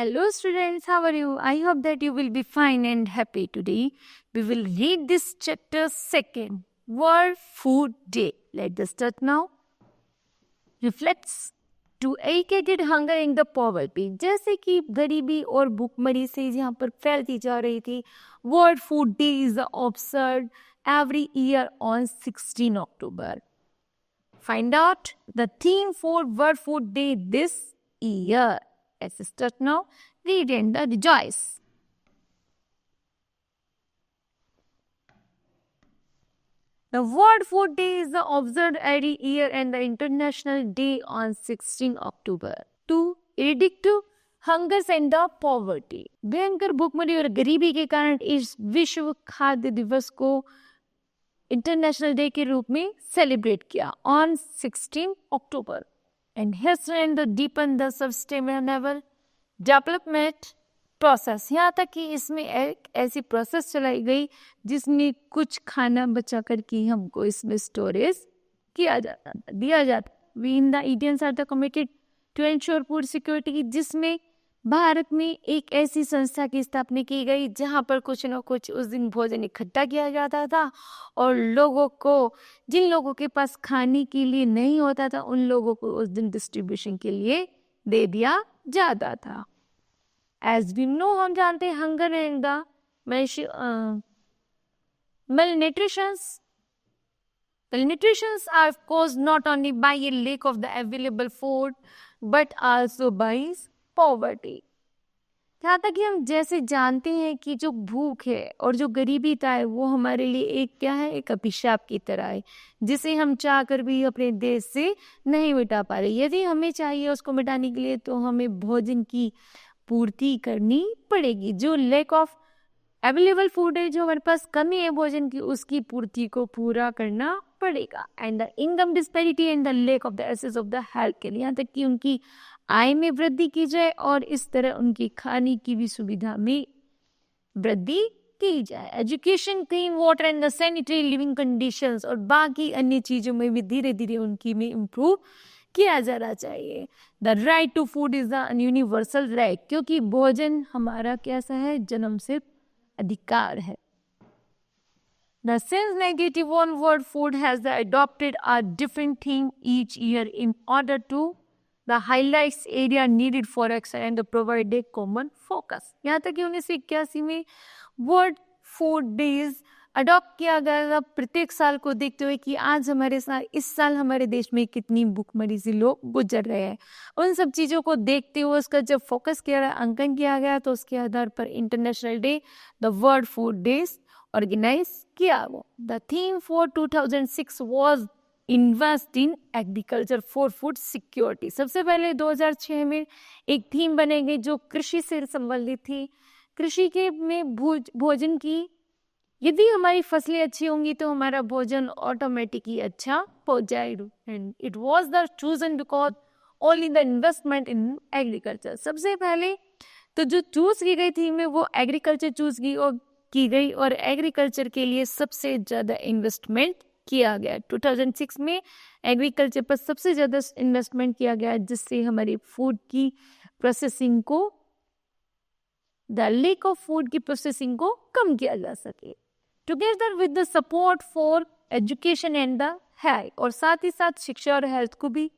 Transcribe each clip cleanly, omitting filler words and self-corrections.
Hello students, how are you? I hope that you will be fine and happy today. We will read this chapter second, World Food Day. Let's start now. Reflects to eradicated hunger and the poverty. जैसे कि गरीबी और भूखमरी से यहाँ पर फैलती जा रही थी. World Food Day is observed every year on 16 October. Find out the theme for World Food Day this year. Let's start now. Read and rejoice. The World Food Day is observed every year and the International Day on 16 October to eradicate hunger and the poverty. भयंकर भूखमरी और गरीबी के कारण इस विश्व खाद्य दिवस को इंटरनेशनल डे के रूप में सेलिब्रेट किया on 16 October. Enhance and deepen the sustainable development process. यहाँ तक कि इसमें एक ऐसी प्रोसेस चलाई गई जिसमें कुछ खाना बचा कर के हमको इसमें स्टोरेज किया जाता दिया जाता. We in the Indians are the committed to ensure food security, जिसमें भारत में एक ऐसी संस्था की स्थापना की गई जहाँ पर कुछ न कुछ उस दिन भोजन इकट्ठा किया जाता था और लोगों को, जिन लोगों के पास खाने के लिए नहीं होता था, उन लोगों को उस दिन डिस्ट्रीब्यूशन के लिए दे दिया जाता था. As we know, हम जानते हैं hunger and the malnutritions are caused not only by a lack of the available food but also by poverty. यहाँ तक कि हम जैसे जानते हैं कि जो भूख है और जो गरीबी था है वो हमारे लिए एक क्या है, एक अभिशाप की तरह है जिसे हम चाहकर भी अपने देश से नहीं मिटा पा रहे. यदि हमें चाहिए उसको मिटाने के लिए तो हमें भोजन की पूर्ति करनी पड़ेगी. जो लैक ऑफ अवेलेबल फूड है, जो हमारे पास कमी है भोजन की, उसकी पूर्ति को पूरा करना पड़ेगा. And the income disparity and the lack of the access of the health के लिए, यहाँ तक कि उनकी आय में वृद्धि की जाए और इस तरह उनकी खाने की भी सुविधा में वृद्धि की जाए. Education, clean water and the sanitary living conditions और बाकी अन्य चीज़ों में भी धीरे धीरे उनकी में इम्प्रूव किया जाना चाहिए. The right to food is the universal right, क्योंकि भोजन हमारा कैसा है, जन्म से अधिकार है. The since negative one word food has adopted a different theme each year in order to the highlights area needed for action and provide a common focus. यहाँ तक कि 1981 में वर्ल्ड फूड डेज अडॉप्ट किया गया था प्रत्येक साल को देखते हुए कि आज हमारे साथ इस साल हमारे देश में कितनी भूखमरी से लोग गुजर रहे हैं. उन सब चीज़ों को देखते हुए उसका जब फोकस किया गया, अंकन किया गया, तो उसके आधार पर international day the world food days organise किया. वो the theme for 2006 was invest in agriculture for food security. सबसे पहले 2006 में एक थीम बनी गई जो कृषि से संबंधित थी. कृषि के में भोजन की, यदि हमारी फसलें अच्छी होंगी तो हमारा भोजन ऑटोमेटिकली अच्छा हो जाएगा. And it was the chosen because only the investment in agriculture. सबसे पहले तो जो चूज की गई थी में वो एग्रीकल्चर चूज की गई और एग्रीकल्चर के लिए सबसे ज़्यादा इन्वेस्टमेंट किया गया. 2006 में एग्रीकल्चर पर सबसे ज़्यादा इन्वेस्टमेंट किया गया जिससे हमारी फूड की प्रोसेसिंग को, द लैक ऑफ फूड की प्रोसेसिंग को कम किया जा सके. Together with the support for education and the health, और साथ ही साथ शिक्षा और हेल्थ को भी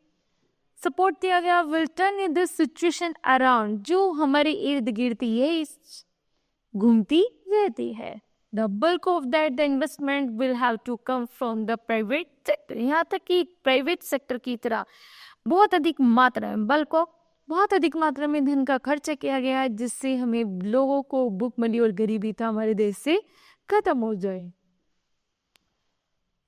सपोर्ट दिया गया. Will turn this situation around, जो हमारे इर्द गिर्द ये घूमती रहती है. The bulk of that the investment will have to come from the private sector. यहाँ तक कि प्राइवेट सेक्टर की तरह बहुत अधिक मात्रा में, बल्क ऑफ बहुत अधिक मात्रा में धन का खर्च किया गया है जिससे हमें लोगों को भूखमरी और गरीबी था हमारे देश से खत्म हो जाए.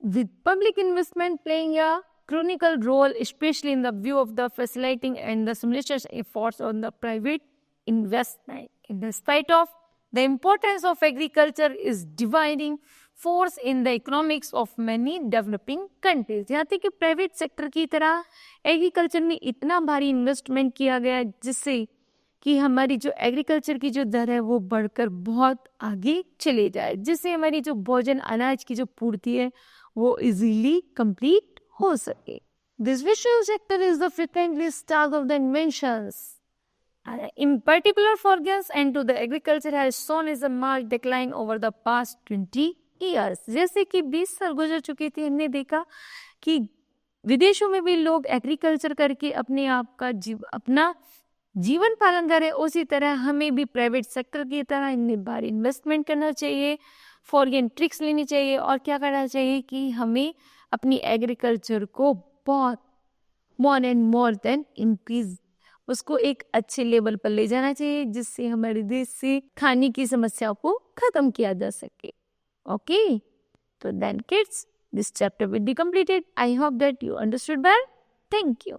With public investment playing a critical role, especially in the view of the facilitating and the simultaneous efforts on the private investment. In the spite of the importance of agriculture is dividing force in the economics of many developing countries. यहाँ तक कि private sector की तरह agriculture में इतना भारी investment किया गया जिससे कि हमारी जो एग्रीकल्चर की जो दर है वो बढ़कर बहुत आगे चले जाए, जिससे हमारी जो भोजन अनाज की जो पूर्ति है वो इजीली कंप्लीट हो सके. This visual sector is the frequently start of the inventions in particular for gas and to the agriculture has shown is a marked decline over the past 20 years. जैसे कि 20 साल गुजर चुकी थी, हमने देखा कि विदेशों में भी लोग एग्रीकल्चर करके अपने आप का अपना जीवन पालन करें, उसी तरह हमें भी प्राइवेट सेक्टर की तरह इनमें बार इन्वेस्टमेंट करना चाहिए, फॉरेन ट्रिक्स लेनी चाहिए और क्या करना चाहिए कि हमें अपनी एग्रीकल्चर को बहुत more and more than increase, उसको एक अच्छे लेवल पर ले जाना चाहिए जिससे हमारे देश से खाने की समस्या को खत्म किया जा सके. ओके, तो then kids, this chapter will be completed. I hope that you understood well. Thank you.